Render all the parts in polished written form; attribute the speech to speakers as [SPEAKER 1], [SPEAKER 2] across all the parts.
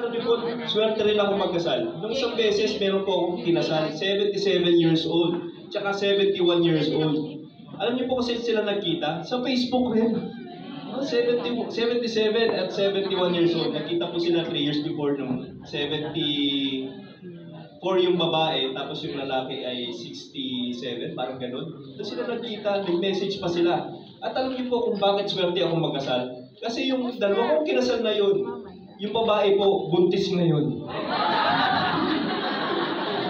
[SPEAKER 1] alam niyo po, swerte rin ako magkasal. Nung isang beses, meron po akong kinasal, 77 years old, tsaka 71 years old. Alam niyo po kasi sila nagkita? Sa Facebook rin. 77 at 71 years old. Nakita po sila 3 years before nung 74 yung babae, tapos yung lalaki ay 67, parang ganun. Tapos sila nagkita, nag-message pa sila. At alam niyo po kung bakit swerte ako magkasal? Kasi yung dalawa kong kinasal na yun, yung babae po, buntis na yun.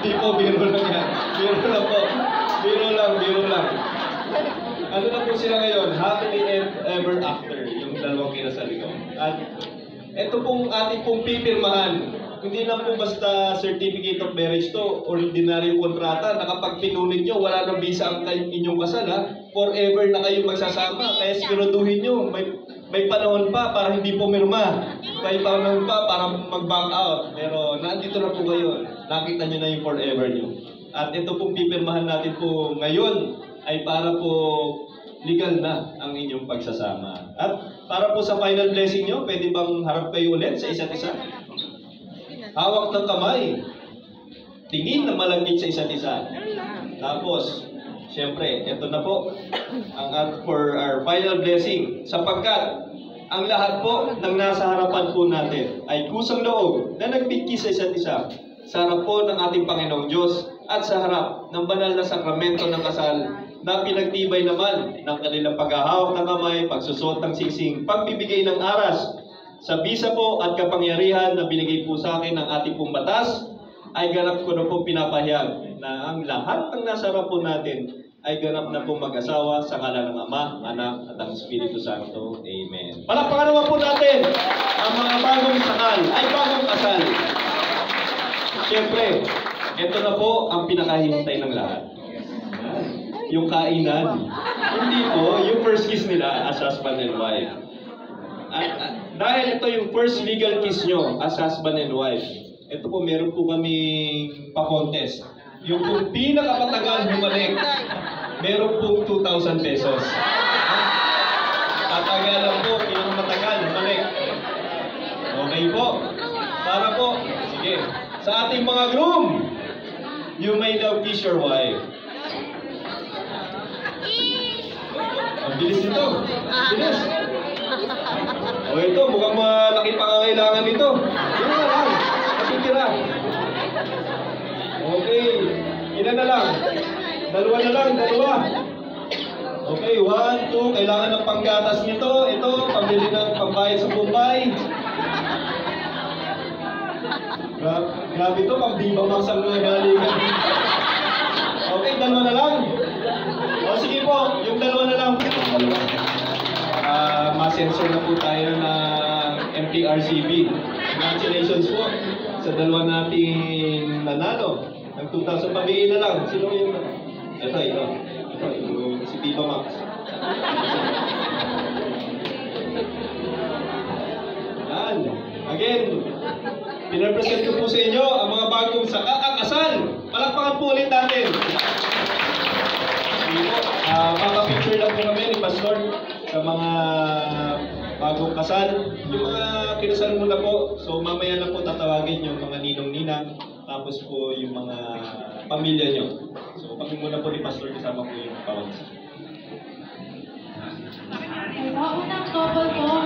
[SPEAKER 1] Hindi po, biro lang yan. Biro lang po. Biro lang. Ano na po sila ngayon? Happily ever after, yung dalawang kinasal ko. At ito pong ating pong pipirmahan. Hindi lang po basta certificate of marriage to, ordinary kontrata, na kapag pinunin nyo, wala nang visa ang inyong kasal, ha? Forever na kayo magsasama. Kaya siguraduhin nyo, may panahon pa para hindi po mirma. May panahon pa para mag-back out. Pero nandito na po kayo. Nakita nyo na yung forever nyo. At ito pong pipirmahan natin po ngayon ay para po legal na ang inyong pagsasama. At para po sa final blessing nyo, pwede bang harap kayo ulit sa isa't isa? Hawak ng kamay. Tingin na malapit sa isa't isa. Tapos, siyempre, ito na po ang for our final blessing. Sapagkat ang lahat po ng nasa harapan po natin ay kusang loob na nagbigki sa isa't isa sa harap po ng ating Panginoong Diyos at sa harap ng banal na sakramento ng kasal na pinagtibay naman ng kanilang paghahawak ng kamay, pagsusot ng singsing, pagbibigay ng aras sa bisa po at kapangyarihan na binigay po sa akin ng ating pong batas, ay ganap ko na po pinapahayag na ang lahat ng nasa harap po natin ay ganap na po mag-asawa sa ngalan ng Ama, Anak, at ang Espiritu Santo. Amen. Palakpakan naman po natin ang mga bagong sakal ay bagong kasal. Siyempre, ito na po ang pinakahintay ng lahat. Yung kainan. Hindi po, yung first kiss nila as husband and wife. Dahil ito yung first legal kiss nyo as husband and wife, ito po, meron po kami pa-contest. Yung kung pinakamatagal bumalik, meron po 2,000 pesos. Tatagalan po, pinakamatagal bumalik. Okay po. Para po, sige. Sa ating mga groom, you may now kiss your wife. Ang bilis nito. Bilis. O ito, mukhang malaki pangangailangan nito. Yun na lang. Matitira. Okay. Ilan na lang? Dalawa na lang, dalawa. Okay, 1, 2. Kailangan ng panggatas nito. Ito, pambili ng pambayad sa Bombay. Grabe ito, pang-Viva Max ang nagalingan. Okay, dalawa na lang. O sige po, yung dalawa na lang. Ma-sensor na po tayo ng MTRCB. Congratulations po sa dalawa nating nanalo. Ang 2,000 pamili na lang. Sino yung... Ito, yung si Viva Max. Yan. Again, pinapresent ko po sa inyo ang mga bagong kasal. Palakpakan po ulit natin. Maka-picture lang po kami ni Pastor sa mga bagong kasal. Yung mga kinasal muna po, so mamaya na po tatawagin yung mga ninong-ninang, tapos po yung mga pamilya nyo. So kami muna po ni Pastor kasama po yung pawag.
[SPEAKER 2] Unang couple po,